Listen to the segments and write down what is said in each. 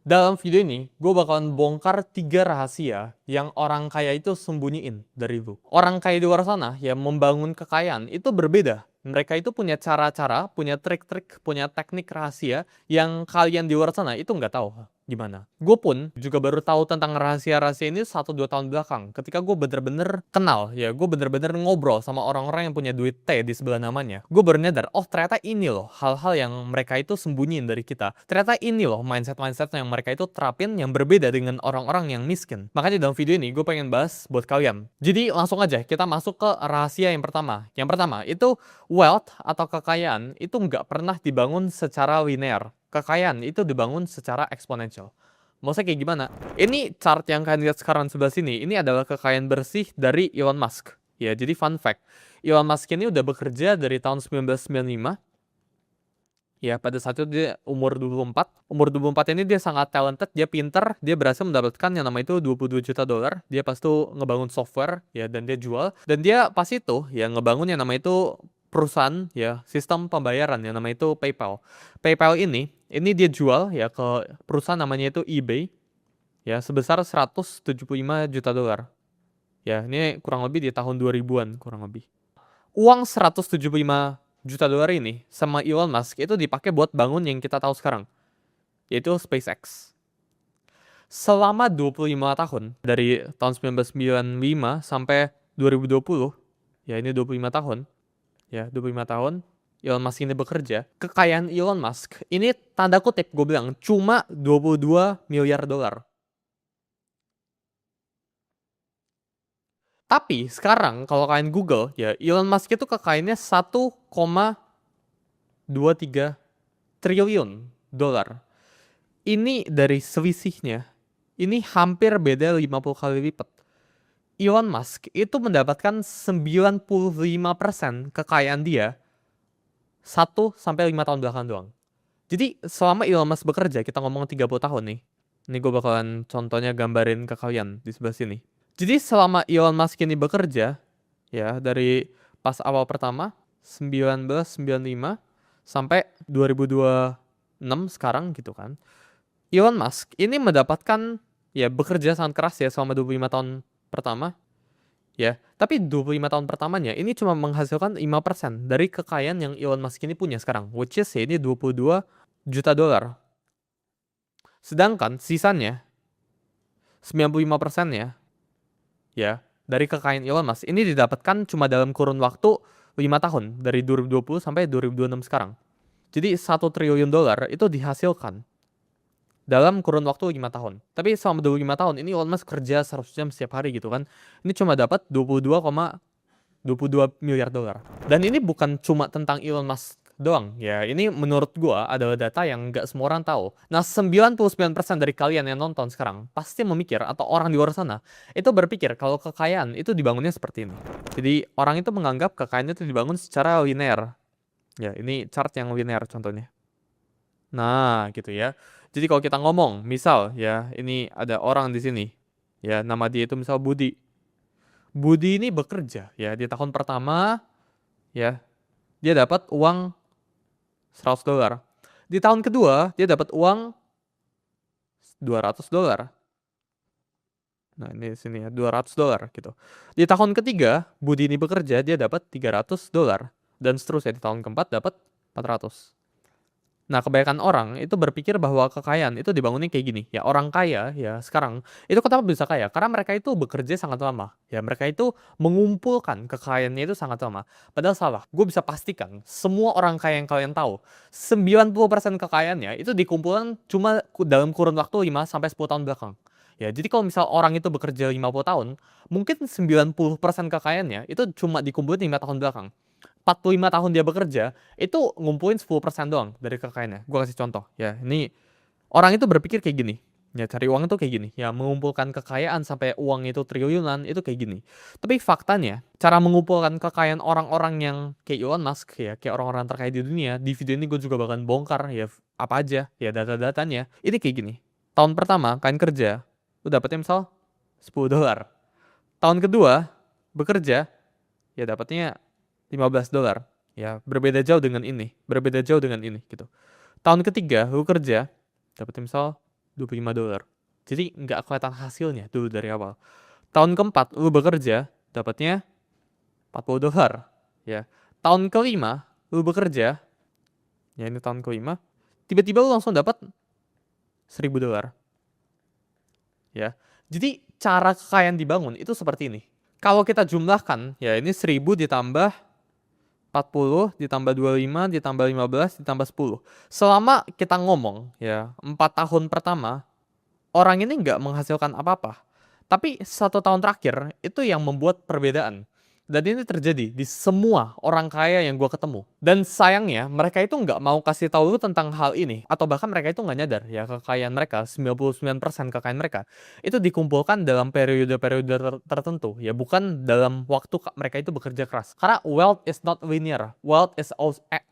Dalam video ini, gue bakalan bongkar 3 rahasia yang orang kaya itu sembunyiin dari lu. Orang kaya di luar sana yang membangun kekayaan itu berbeda. Mereka itu punya cara-cara, punya trik-trik, punya teknik rahasia yang kalian di luar sana itu nggak tahu gimana. Gue pun juga baru tahu tentang rahasia-rahasia ini 1-2 tahun belakang. Ketika gue bener-bener kenal, ya gue bener-bener ngobrol sama orang-orang yang punya duit T di sebelah namanya. Gue baru nyadar, oh ternyata ini loh hal-hal yang mereka itu sembunyiin dari kita. Ternyata ini loh mindset-mindset yang mereka itu terapin yang berbeda dengan orang-orang yang miskin. Makanya dalam video ini gue pengen bahas buat kalian. Jadi langsung aja kita masuk ke rahasia yang pertama. Yang pertama itu wealth atau kekayaan itu nggak pernah dibangun secara linear. Kekayaan itu dibangun secara eksponensial. Maksudnya kayak gimana? Ini chart yang kalian lihat sekarang sebelah sini, ini adalah kekayaan bersih dari Elon Musk. Ya, jadi fun fact. Elon Musk ini udah bekerja dari tahun 1995. Ya, pada saat itu dia umur 24. Umur 24 ini dia sangat talented, dia pinter, dia berhasil mendapatkan yang namanya itu 22 juta dolar. Dia pas itu ngebangun software, ya, dan dia jual. Dan dia pas itu, ya, ngebangun yang namanya itu perusahaan, ya, sistem pembayaran yang namanya itu PayPal. PayPal ini dia jual, ya, ke perusahaan namanya itu eBay, ya, sebesar 175 juta dolar. Ya, ini kurang lebih di tahun 2000-an, kurang lebih. Uang 175 juta dolar ini sama Elon Musk itu dipakai buat bangun yang kita tahu sekarang, yaitu SpaceX. Selama 25 tahun, dari tahun 1995 sampai 2020, ya ini 25 tahun, ya 25 tahun, Elon Musk ini bekerja. Kekayaan Elon Musk ini tanda kutip gue bilang cuma 22 miliar dolar. Tapi sekarang kalau kalian Google, ya Elon Musk itu kekayaannya 1,23 triliun dolar. Ini dari selisihnya, ini hampir beda 50 kali lipat. Elon Musk itu mendapatkan 95% kekayaan dia 1-5 tahun belakang doang. Jadi selama Elon Musk bekerja, kita ngomong 30 tahun nih. Ini gue bakalan contohnya gambarin ke kalian di sebelah sini. Jadi selama Elon Musk ini bekerja, ya dari pas awal pertama 1995 sampai 2026 sekarang gitu kan. Elon Musk ini mendapatkan, ya, bekerja sangat keras ya selama 25 tahun pertama, ya. Tapi 25 tahun pertamanya ini cuma menghasilkan 5% dari kekayaan yang Elon Musk ini punya sekarang, which is ya ini 22 juta dolar. Sedangkan sisanya 95%-nya, ya, dari kekayaan Elon Musk ini didapatkan cuma dalam kurun waktu 5 tahun, dari 2020 sampai 2026 sekarang. Jadi 1 triliun dolar itu dihasilkan dalam kurun waktu 5 tahun. Tapi selama 25 tahun ini Elon Musk kerja 100 jam setiap hari gitu kan. Ini cuma dapat 22,22 miliar dolar. Dan ini bukan cuma tentang Elon Musk doang. Ya, ini menurut gua adalah data yang nggak semua orang tahu. Nah, 99% dari kalian yang nonton sekarang pasti memikir, atau orang di luar sana itu berpikir kalau kekayaan itu dibangunnya seperti ini. Jadi, orang itu menganggap kekayaan itu dibangun secara linear. Ya, ini chart yang linear contohnya. Nah, gitu ya. Jadi kalau kita ngomong, misal ya, ini ada orang di sini. Ya, nama dia itu misal Budi. Budi ini bekerja ya di tahun pertama, ya. Dia dapat uang 100 dolar. Di tahun kedua, dia dapat uang 200 dolar. Nah, ini di sini ya, 200 dolar gitu. Di tahun ketiga, Budi ini bekerja, dia dapat 300 dolar. Dan seterusnya di tahun keempat dapat 400. Nah, kebanyakan orang itu berpikir bahwa kekayaan itu dibangunnya kayak gini. Ya, orang kaya ya sekarang itu kenapa bisa kaya? Karena mereka itu bekerja sangat lama. Ya, mereka itu mengumpulkan kekayaannya itu sangat lama. Padahal salah. Gue bisa pastikan semua orang kaya yang kalian tahu, 90% kekayaannya itu dikumpulkan cuma dalam kurun waktu 5-10 tahun belakang. Ya, jadi kalau misal orang itu bekerja 50 tahun, mungkin 90% kekayaannya itu cuma dikumpulin 5 tahun belakang. 45 tahun dia bekerja, itu ngumpulin 10% doang dari kekayaannya. Gue kasih contoh, ya. Ini orang itu berpikir kayak gini. Ya, cari uang itu kayak gini. Ya, mengumpulkan kekayaan sampai uang itu triliunan, itu kayak gini. Tapi faktanya, cara mengumpulkan kekayaan orang-orang yang kayak Elon Musk, ya, kayak orang-orang terkaya di dunia, di video ini gue juga bakalan bongkar, ya, apa aja, ya, data-datanya. Ini kayak gini. Tahun pertama, kalian kerja, lu dapetnya misal 10 dolar. Tahun kedua, bekerja, ya dapatnya 15 dolar. Ya, berbeda jauh dengan ini. Berbeda jauh dengan ini gitu. Tahun ketiga, lu kerja, dapat misal $25. Jadi nggak kelihatan hasilnya dulu dari awal. Tahun keempat lu bekerja dapatnya $40 ya. Tahun kelima lu bekerja, ya ini tahun kelima, tiba-tiba lu langsung dapat $1.000 ya. Jadi cara kekayaan dibangun itu seperti ini. Kalau kita jumlahkan, ya ini 1000 ditambah 40 ditambah 25 ditambah 15 ditambah 10. Selama kita ngomong ya 4 tahun pertama, orang ini nggak menghasilkan apa-apa. Tapi 1 tahun terakhir itu yang membuat perbedaan. Dan ini terjadi di semua orang kaya yang gue ketemu. Dan sayangnya mereka itu nggak mau kasih tahu lu tentang hal ini. Atau bahkan mereka itu nggak nyadar ya kekayaan mereka, 99% kekayaan mereka itu dikumpulkan dalam periode-periode tertentu. Ya bukan dalam waktu mereka itu bekerja keras. Karena wealth is not linear. Wealth is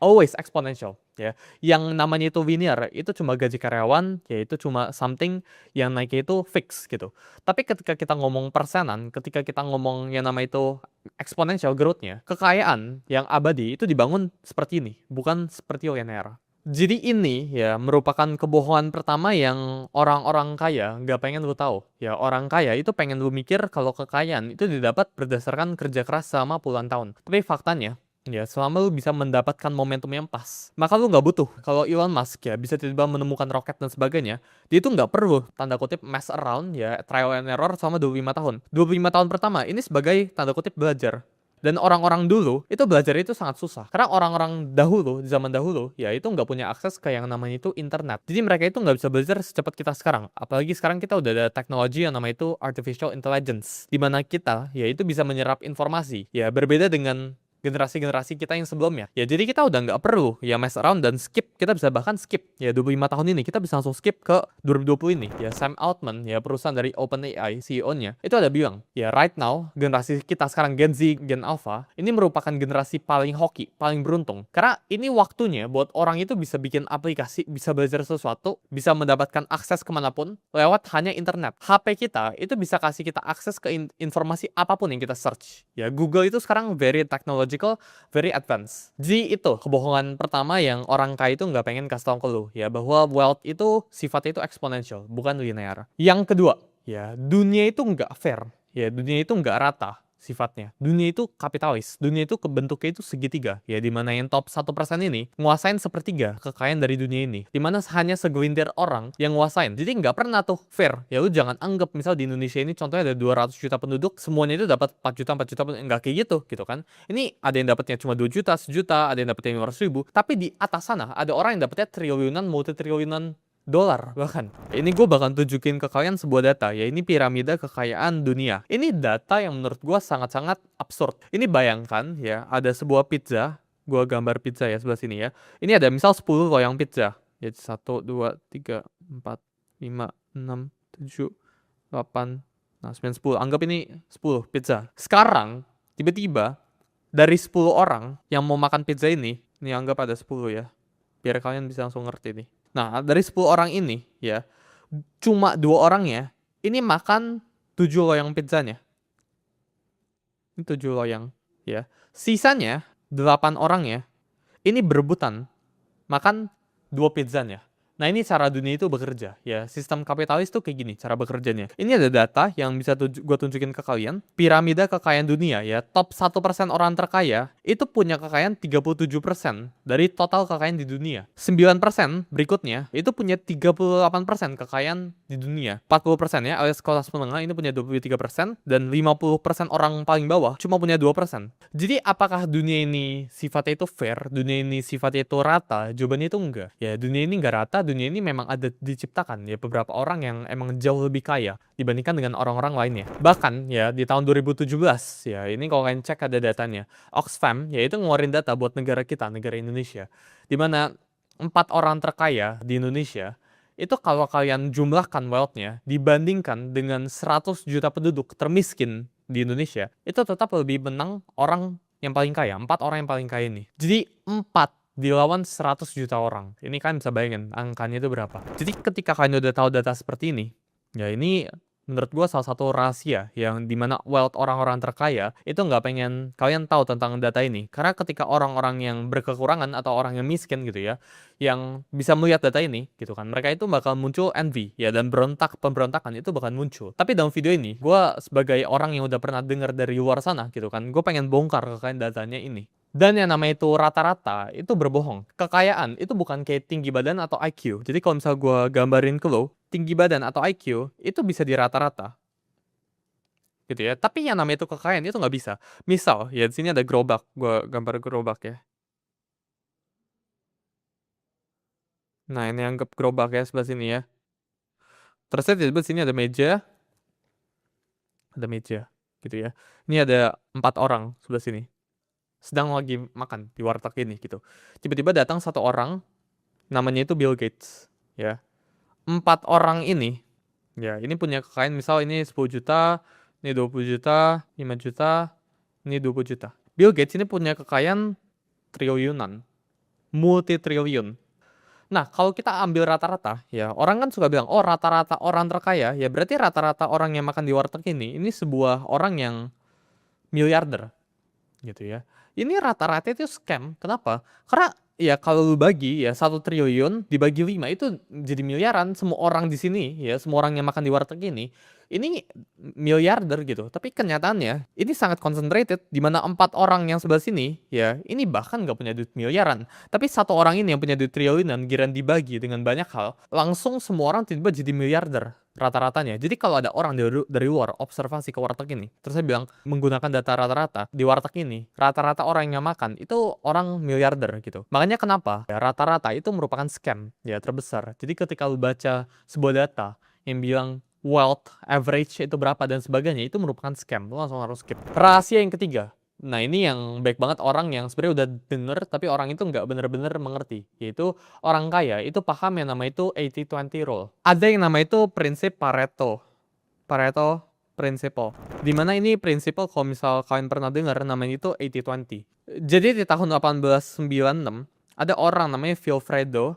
always exponential. Ya, yang namanya itu linear itu cuma gaji karyawan, yaitu cuma something yang naiknya itu fix gitu. Tapi ketika kita ngomong persenan, ketika kita ngomong yang nama itu exponential growth-nya, kekayaan yang abadi itu dibangun seperti ini, bukan seperti linear. Jadi ini ya merupakan kebohongan pertama yang orang-orang kaya nggak pengen lu tahu. Ya orang kaya itu pengen lu mikir kalau kekayaan itu didapat berdasarkan kerja keras selama puluhan tahun. Tapi faktanya, ya, selama lu bisa mendapatkan momentum yang pas, maka lu nggak butuh. Kalau Elon Musk ya bisa tiba-tiba menemukan roket dan sebagainya, dia itu nggak perlu tanda kutip mess around ya trial and error selama 25 tahun. 25 tahun pertama ini sebagai tanda kutip belajar. Dan orang-orang dulu itu belajar itu sangat susah. Karena orang-orang dahulu, di zaman dahulu, ya itu nggak punya akses ke yang namanya itu internet. Jadi mereka itu nggak bisa belajar secepat kita sekarang. Apalagi sekarang kita udah ada teknologi yang namanya itu artificial intelligence. Dimana kita ya itu bisa menyerap informasi. Ya berbeda dengan generasi-generasi kita yang sebelumnya. Ya jadi kita udah nggak perlu ya mess around dan skip. Kita bisa bahkan skip ya 25 tahun ini. Kita bisa langsung skip ke 2020 ini. Ya Sam Altman ya perusahaan dari OpenAI CEO-nya itu ada bilang ya right now generasi kita sekarang Gen Z, Gen Alpha ini merupakan generasi paling hoki, paling beruntung. Karena ini waktunya buat orang itu bisa bikin aplikasi, bisa belajar sesuatu, bisa mendapatkan akses kemanapun lewat hanya internet. HP kita itu bisa kasih kita akses ke informasi apapun yang kita search. Ya Google itu sekarang very technological, very advanced. Jadi itu kebohongan pertama yang orang kaya itu nggak pengen kasih tau ke lu ya, bahwa wealth itu sifatnya itu exponential, bukan linear. Yang kedua, ya dunia itu nggak fair, ya dunia itu nggak rata sifatnya. Dunia itu kapitalis, dunia itu bentuknya itu segitiga, ya dimana yang top 1% ini nguasain sepertiga kekayaan dari dunia ini, dimana hanya segelintir orang yang nguasain. Jadi nggak pernah tuh fair. Ya lu jangan anggap misal di Indonesia ini contohnya ada 200 juta penduduk, semuanya itu dapat 4 juta, 4 juta, nggak kayak gitu kan. Ini ada yang dapatnya cuma 2 juta, 1 juta, ada yang dapatnya 500.000, tapi di atas sana ada orang yang dapatnya triliunan, multi-triliunan dolar bahkan. Ini gue bakal tunjukin ke kalian sebuah data, ya ini piramida kekayaan dunia. Ini data yang menurut gue sangat-sangat absurd. Ini bayangkan ya, ada sebuah pizza, gue gambar pizza ya sebelah sini ya. Ini ada misal 10 loyang pizza. Ya 1, 2, 3, 4, 5, 6, 7, 8, 9, 10. Anggap ini 10 pizza. Sekarang, tiba-tiba dari 10 orang yang mau makan pizza ini anggap ada 10 ya. Biar kalian bisa langsung ngerti nih. Nah, dari 10 orang ini ya, cuma 2 orangnya ini makan 7 loyang pizzanya. Ini 7 loyang ya. Sisanya 8 orangnya ini berebutan makan 2 pizzanya. Nah ini cara dunia itu bekerja ya. Sistem kapitalis tuh kayak gini cara bekerjanya. Ini ada data yang bisa gue tunjukin ke kalian. Piramida kekayaan dunia ya. Top 1% orang terkaya itu punya kekayaan 37% dari total kekayaan di dunia. 9% berikutnya itu punya 38% kekayaan di dunia. 40% ya alias kelas menengah ini punya 23%. Dan 50% orang paling bawah cuma punya 2%. Jadi apakah dunia ini sifatnya itu fair? Dunia ini sifatnya itu rata? Jawabannya itu enggak. Ya dunia ini enggak rata. Dunia ini memang ada diciptakan ya beberapa orang yang emang jauh lebih kaya dibandingkan dengan orang-orang lainnya. Bahkan ya di tahun 2017 ya ini kalau kalian cek ada datanya. Oxfam ya itu ngeluarin data buat negara kita, negara Indonesia. Dimana 4 orang terkaya di Indonesia itu kalau kalian jumlahkan wealth-nya dibandingkan dengan 100 juta penduduk termiskin di Indonesia, itu tetap lebih menang orang yang paling kaya, 4 orang yang paling kaya ini. Jadi 4 dilawan 100 juta orang. Ini kalian bisa bayangin angkanya itu berapa. Jadi ketika kalian udah tahu data seperti ini, ya ini menurut gua salah satu rahasia yang dimana wealth orang-orang terkaya itu nggak pengen kalian tahu tentang data ini. Karena ketika orang-orang yang berkekurangan atau orang yang miskin gitu ya, yang bisa melihat data ini gitu kan, mereka itu bakal muncul envy ya, dan pemberontakan itu bakal muncul. Tapi dalam video ini, gua sebagai orang yang udah pernah dengar dari luar sana gitu kan, gue pengen bongkar kekayaan datanya ini. Dan yang namanya itu rata-rata itu berbohong. Kekayaan itu bukan kayak tinggi badan atau IQ. Jadi kalau misal gue gambarin ke lo, tinggi badan atau IQ itu bisa di rata-rata gitu ya. Tapi yang namanya itu kekayaan itu nggak bisa. Misal ya di sini ada gerobak, gue gambar gerobak ya. Nah ini anggap gerobak ya sebelah sini ya. Terus di sebelah sini ada meja gitu ya. Ini ada 4 orang sebelah sini. Sedang lagi makan di warteg ini gitu. Tiba-tiba datang satu orang, namanya itu Bill Gates ya. 4 orang ini ya, ini punya kekayaan misal ini 10 juta, ini 20 juta, 5 juta, ini 20 juta. Bill Gates ini punya kekayaan triliunan, multi triliun. Nah, kalau kita ambil rata-rata ya, orang kan suka bilang, "Oh, rata-rata orang terkaya." Ya berarti rata-rata orang yang makan di warteg ini sebuah orang yang miliarder gitu ya. Ini rata-rata itu scam. Kenapa? Karena ya kalau lu bagi ya 1 triliun dibagi 5 itu jadi miliaran. Semua orang di sini ya, semua orang yang makan di warteg ini miliarder gitu. Tapi kenyataannya ini sangat concentrated di mana 4 orang yang sebelah sini ya, ini bahkan nggak punya duit miliaran. Tapi satu orang ini yang punya duit triliunan, giran dibagi dengan banyak hal, langsung semua orang tiba-tiba jadi miliarder rata-ratanya. Jadi kalau ada orang dari luar observasi ke warteg ini, terus saya bilang menggunakan data rata-rata di warteg ini, rata-rata orang yang makan itu orang miliarder gitu. Makanya kenapa? Ya, rata-rata itu merupakan scam ya terbesar. Jadi ketika lu baca sebuah data yang bilang wealth average itu berapa dan sebagainya, itu merupakan scam. Lu langsung harus skip. Rahasia yang ketiga. Nah ini yang baik banget orang yang sebenarnya udah denger tapi orang itu nggak bener-bener mengerti, yaitu orang kaya itu paham yang nama itu 80-20 rule. Ada yang nama itu prinsip Pareto. Pareto Principle. Dimana ini prinsip kalau misal kalian pernah dengar namanya itu 80-20. Jadi di tahun 1896 ada orang namanya Vilfredo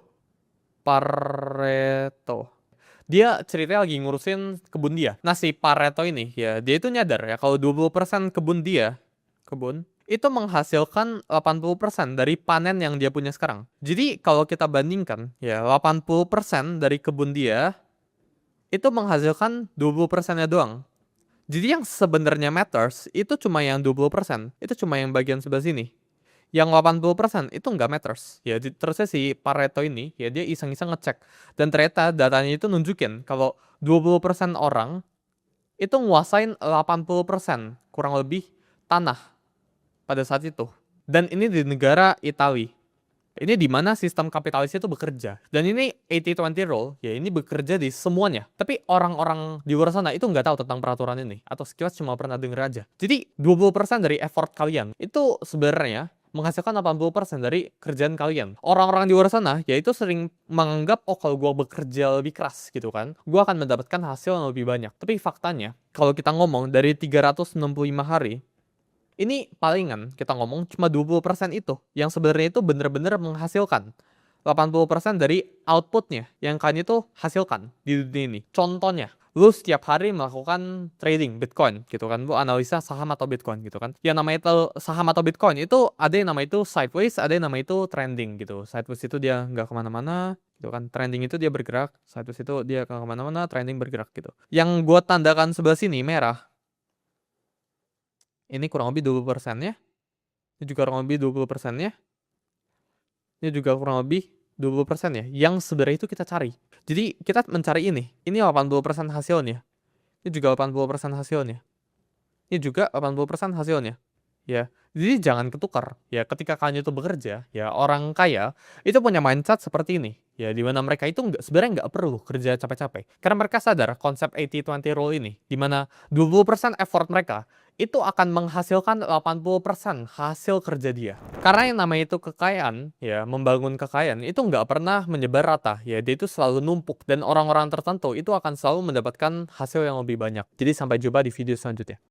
Pareto. Dia ceritanya lagi ngurusin kebun dia. Nah si Pareto ini ya, dia itu nyadar ya kalau 20% kebun itu menghasilkan 80% dari panen yang dia punya sekarang. Jadi kalau kita bandingkan ya 80% dari kebun dia itu menghasilkan 20%-nya doang. Jadi yang sebenarnya matters itu cuma yang 20%, itu cuma yang bagian sebelah sini. Yang 80% itu nggak matters. Ya terusnya si Pareto ini ya dia iseng-iseng ngecek dan ternyata datanya itu nunjukin kalau 20% orang itu nguasain 80% kurang lebih tanah pada saat itu. Dan ini di negara Italia. Ini di mana sistem kapitalis itu bekerja. Dan ini 80-20 rule, ya ini bekerja di semuanya. Tapi orang-orang di luar sana itu nggak tahu tentang peraturan ini. Atau sekilas cuma pernah denger aja. Jadi 20% dari effort kalian itu sebenarnya menghasilkan 80% dari kerjaan kalian. Orang-orang di luar sana ya itu sering menganggap, oh kalau gue bekerja lebih keras gitu kan, gue akan mendapatkan hasil yang lebih banyak. Tapi faktanya, kalau kita ngomong dari 365 hari, ini palingan kita ngomong cuma 20% itu yang sebenarnya itu bener-bener menghasilkan 80% dari outputnya yang kalian itu hasilkan di dunia ini. Contohnya, lu setiap hari melakukan trading Bitcoin gitu kan, lu analisa saham atau Bitcoin gitu kan. Yang namanya itu saham atau Bitcoin itu ada yang namanya itu sideways, ada yang namanya itu trending gitu. Sideways itu dia nggak kemana-mana gitu kan, trending itu dia bergerak, sideways itu dia ke kemana-mana, trending bergerak gitu. Yang gua tandakan sebelah sini merah, ini kurang lebih 20%-nya. Ini juga kurang lebih 20%-nya. Ini juga kurang lebih 20% ya. Yang sebenarnya itu kita cari. Jadi kita mencari ini. Ini 80% hasilnya. Ini juga 80% hasilnya. Ini juga 80% hasilnya. Ya. Jadi jangan ketukar. Ya, ketika kalian itu bekerja, ya orang kaya itu punya mindset seperti ini. Ya, di mana mereka itu sebenarnya nggak perlu kerja capek-capek. Karena mereka sadar konsep 80-20 rule ini. Di mana 20% effort mereka itu akan menghasilkan 80% hasil kerja dia. Karena yang namanya itu kekayaan, ya membangun kekayaan itu nggak pernah menyebar rata. Ya, dia itu selalu numpuk. Dan orang-orang tertentu itu akan selalu mendapatkan hasil yang lebih banyak. Jadi sampai jumpa di video selanjutnya.